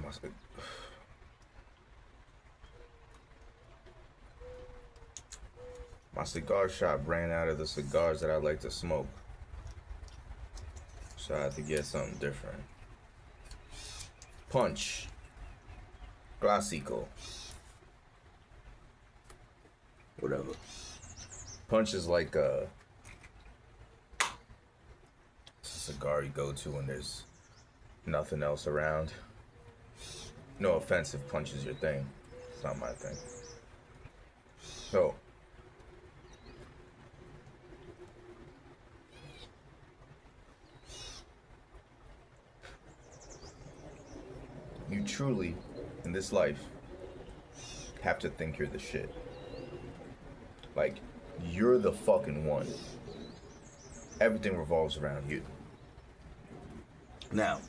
My, my cigar shop ran out of the cigars that I like to smoke, so I had to get something different. Punch, clásico, whatever. Punch is like a cigar you go to when there's nothing else around. No offense if punch is your thing. It's not my thing. So, you truly, in this life, have to think you're the shit. Like, you're the fucking one. Everything revolves around you. Now,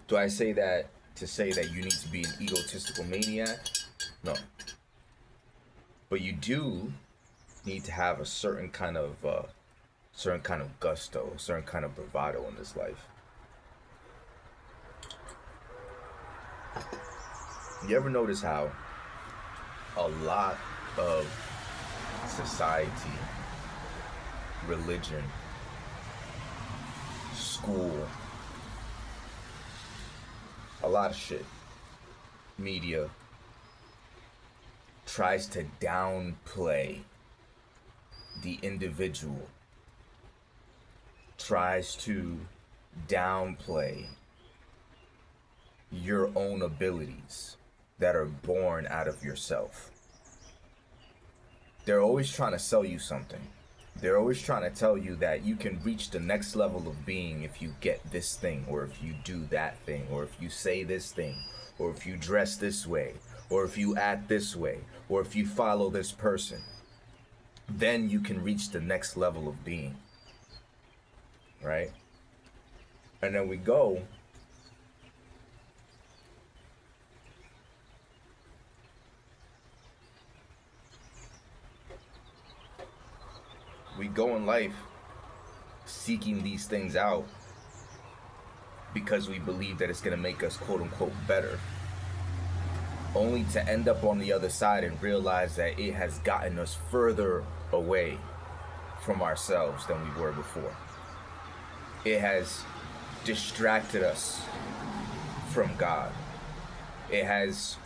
do I say that to say that you need to be an egotistical maniac? No. But you do need to have a certain kind of gusto, a certain kind of bravado in this life. You ever notice how a lot of society, religion, school, a lot of shit, media, tries to downplay the individual, tries to downplay your own abilities that are born out of yourself. They're always trying to sell you something. They're always trying to tell you that you can reach the next level of being if you get this thing, or if you do that thing, or if you say this thing, or if you dress this way, or if you act this way, or if you follow this person. Then you can reach the next level of being. Right? And then we go in life seeking these things out because we believe that it's going to make us quote unquote better, only to end up on the other side and realize that it has gotten us further away from ourselves than we were before. It has distracted us from God. It has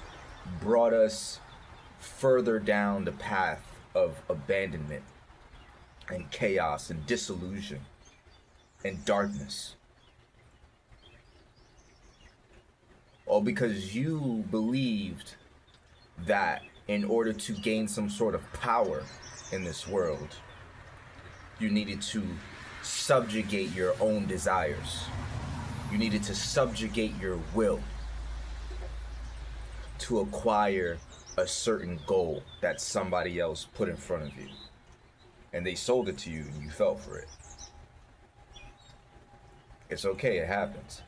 brought us further down the path of abandonment and chaos and disillusion and darkness. All because you believed that in order to gain some sort of power in this world, you needed to subjugate your own desires. You needed to subjugate your will to acquire a certain goal that somebody else put in front of you. And they sold it to you and you fell for it. It's okay, it happens.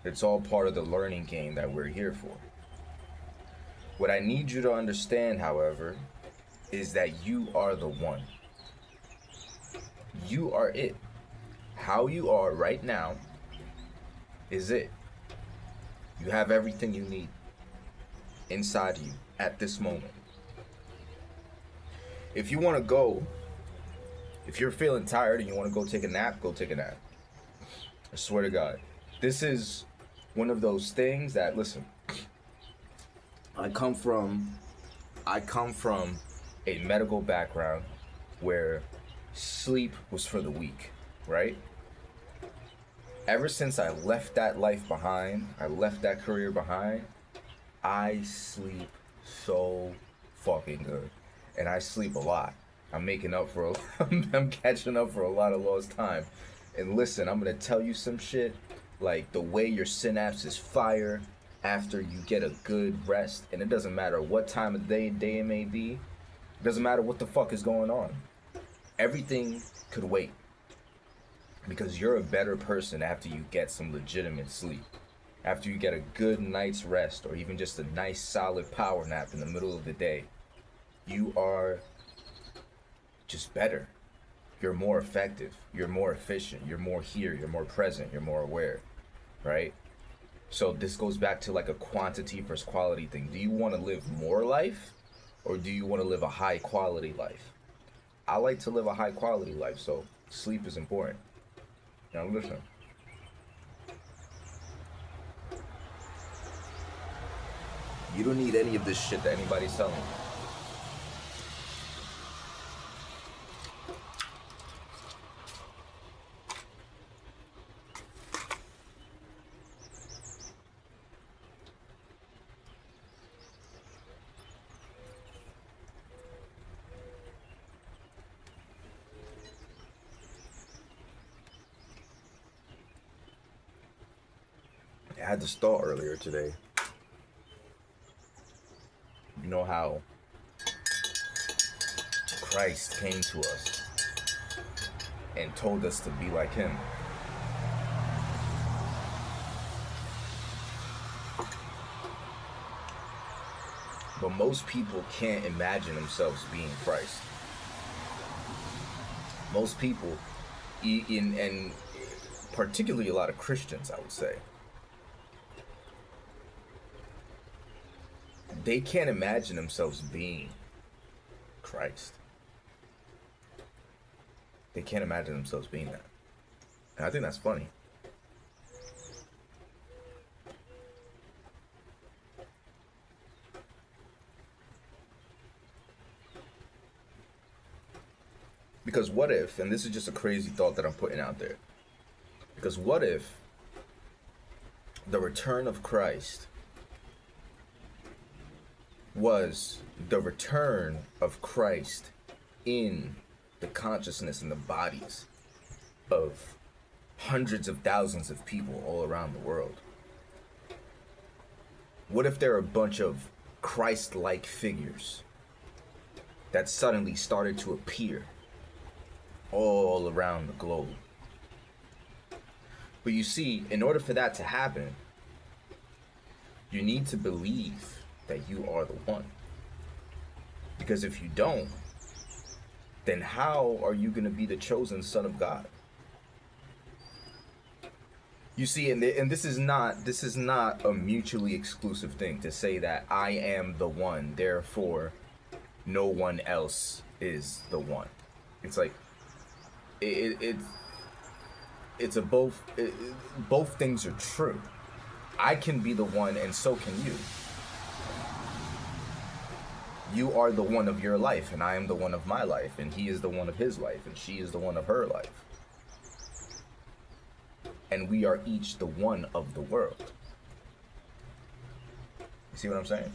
It's all part of the learning game that we're here for. What I need you to understand, however, is that you are the one. You are it. How you are right now is it. You have everything you need inside of you at this moment. If you want to go, if you're feeling tired and you want to go take a nap, go take a nap. I swear to God. This is one of those things that, listen, I come from a medical background where sleep was for the weak, right? Ever since I left that life behind, I left that career behind, I sleep so fucking good. And I sleep a lot. I'm making up for I'm catching up for a lot of lost time. And listen, I'm gonna tell you some shit, like the way your synapses fire after you get a good rest, and it doesn't matter what time of day it may be, it doesn't matter what the fuck is going on. Everything could wait. Because you're a better person after you get some legitimate sleep. After you get a good night's rest, or even just a nice solid power nap in the middle of the day, you are just better. You're more effective. You're more efficient. You're more here. You're more present. You're more aware. Right? So this goes back to like a quantity versus quality thing. Do you want to live more life, or do you want to live a high quality life? I like to live a high quality life, so sleep is important. Now listen. You don't need any of this shit that anybody's telling you. I had this thought earlier today. You know how Christ came to us and told us to be like him. But most people can't imagine themselves being Christ. Most people, and particularly a lot of Christians, I would say, they can't imagine themselves being Christ. They can't imagine themselves being that. And I think that's funny. Because what if, and this is just a crazy thought that I'm putting out there, because what if the return of Christ was the return of Christ in the consciousness and the bodies of hundreds of thousands of people all around the world? What if there are a bunch of Christ-like figures that suddenly started to appear all around the globe? But you see, in order for that to happen, you need to believe that you are the one. Because if you don't, then how are you going to be the chosen son of God? You see, and this is not a mutually exclusive thing to say that I am the one, therefore no one else is the one. It's like it's a both things are true. I can be the one, and so can you. You are the one of your life, and I am the one of my life, and he is the one of his life, and she is the one of her life. And we are each the one of the world. You see what I'm saying?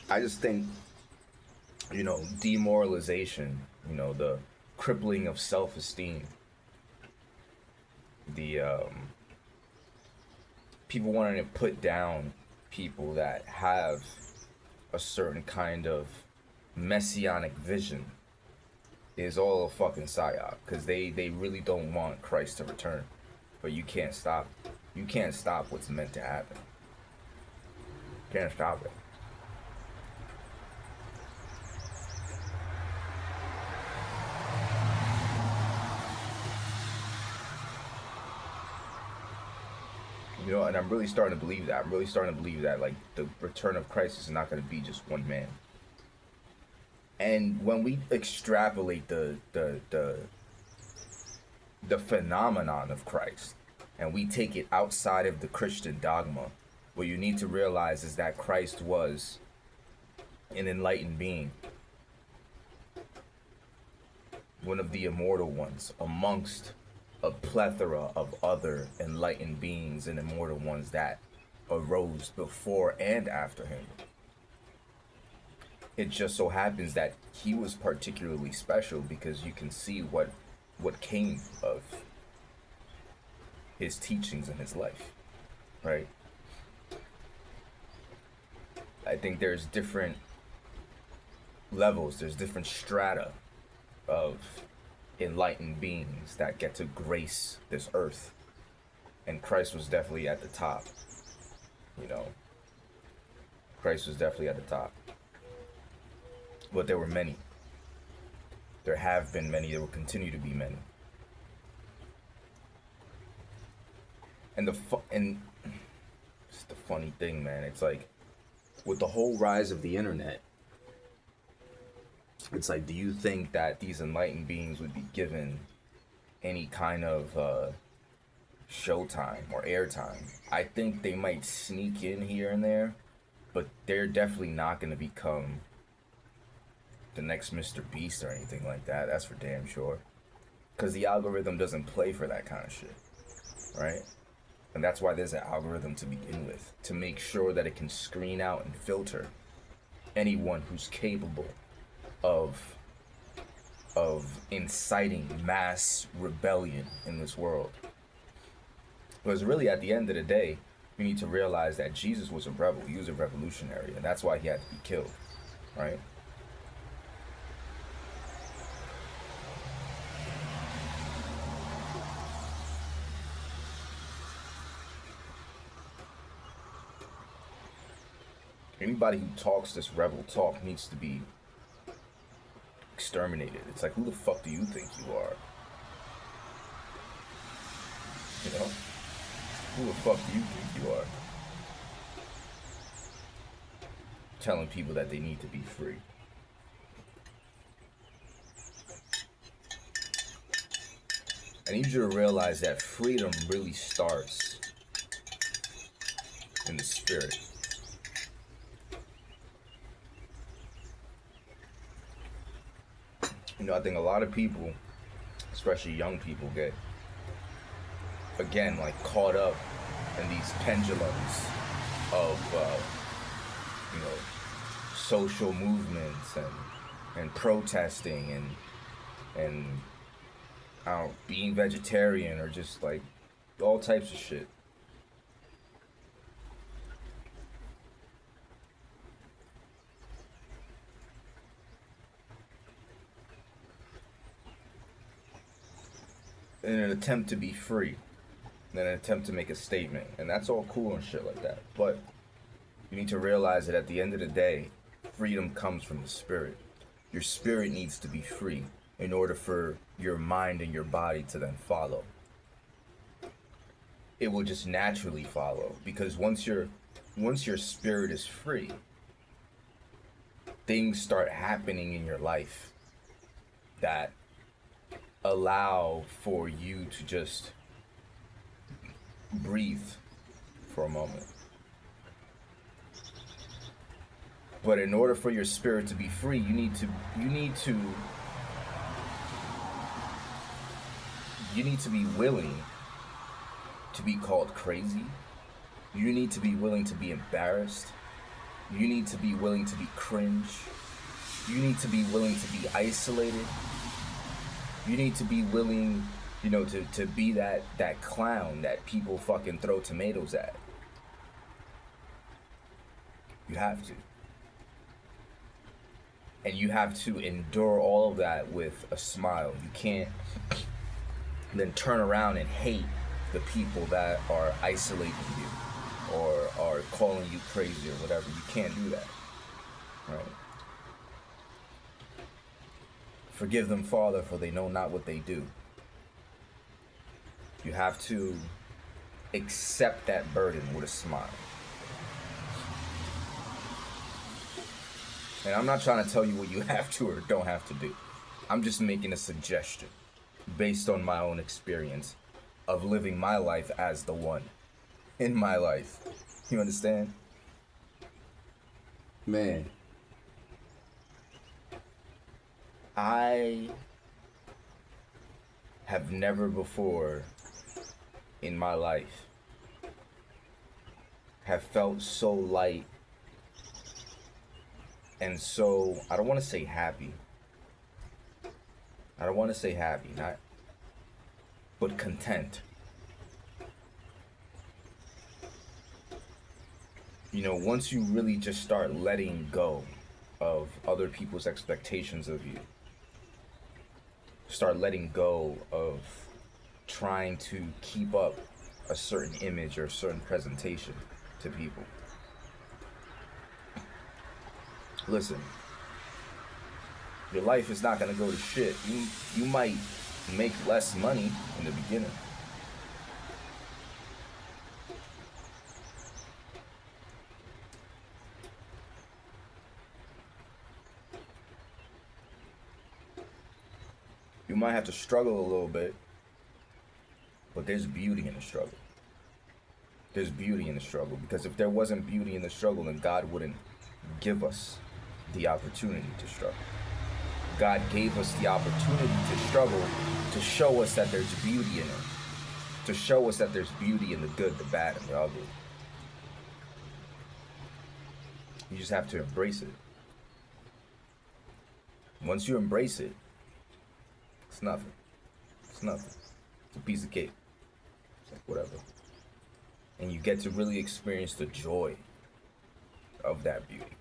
I just think, demoralization, the crippling of self-esteem, the people wanting to put down people that have a certain kind of messianic vision is all a fucking psyop, because they really don't want Christ to return. But you can't stop. You can't stop what's meant to happen. You can't stop it. And I'm really starting to believe that. I'm really starting to believe that, like, the return of Christ is not going to be just one man. And when we extrapolate the phenomenon of Christ, and we take it outside of the Christian dogma, what you need to realize is that Christ was an enlightened being, one of the immortal ones amongst a plethora of other enlightened beings and immortal ones that arose before and after him. It just so happens that he was particularly special because you can see what came of his teachings in his life, right? I think there's different levels, there's different strata of enlightened beings that get to grace this earth, and Christ was definitely at the top. Christ was definitely at the top, but there were many. There have been many. There will continue to be many. And it's the funny thing, man. It's like with the whole rise of the internet, it's like, do you think that these enlightened beings would be given any kind of showtime or airtime? I think they might sneak in here and there, but they're definitely not going to become the next Mr. Beast or anything like that. That's for damn sure. Because the algorithm doesn't play for that kind of shit, right? And that's why there's an algorithm to begin with, to make sure that it can screen out and filter anyone who's capable of inciting mass rebellion in this world. Because really, at the end of the day, we need to realize that Jesus was a rebel. He was a revolutionary, and that's why he had to be killed, right? Anybody who talks this rebel talk needs to be exterminated. It's like, who the fuck do you think you are? You know? Who the fuck do you think you are? Telling people that they need to be free. I need you to realize that freedom really starts in the spirit. You know, I think a lot of people, especially young people, get, again, like caught up in these pendulums of, you know, social movements and protesting and I don't know, being vegetarian or just like all types of shit. In an attempt to be free, in an attempt to make a statement, and that's all cool and shit like that. But you need to realize that at the end of the day, freedom comes from the spirit. Your spirit needs to be free in order for your mind and your body to then follow. It will just naturally follow, because once your spirit is free, things start happening in your life that allow for you to just breathe for a moment. But in order for your spirit to be free, you need to be willing to be called crazy. You need to be willing to be embarrassed. You need to be willing to be cringe. You need to be willing to be isolated. You need to be willing, you know, to be that clown that people fucking throw tomatoes at. You have to. And you have to endure all of that with a smile. You can't then turn around and hate the people that are isolating you or are calling you crazy or whatever. You can't do that, right? Forgive them, Father, for they know not what they do. You have to accept that burden with a smile. And I'm not trying to tell you what you have to or don't have to do. I'm just making a suggestion based on my own experience of living my life as the one in my life. You understand? Man, I have never before in my life have felt so light and so, I don't want to say happy. But content. You know, once you really just start letting go of other people's expectations of you, start letting go of trying to keep up a certain image or a certain presentation to people. Listen, your life is not gonna go to shit. You might make less money in the beginning. might have to struggle a little bit, but there's beauty in the struggle. There's beauty in the struggle, because if there wasn't beauty in the struggle, then God wouldn't give us the opportunity to struggle. God gave us the opportunity to struggle to show us that there's beauty in it, to show us that there's beauty in the good, the bad, and the ugly. You just have to embrace it. Once you embrace it, it's nothing. It's nothing. It's a piece of cake. It's like whatever. And you get to really experience the joy of that beauty.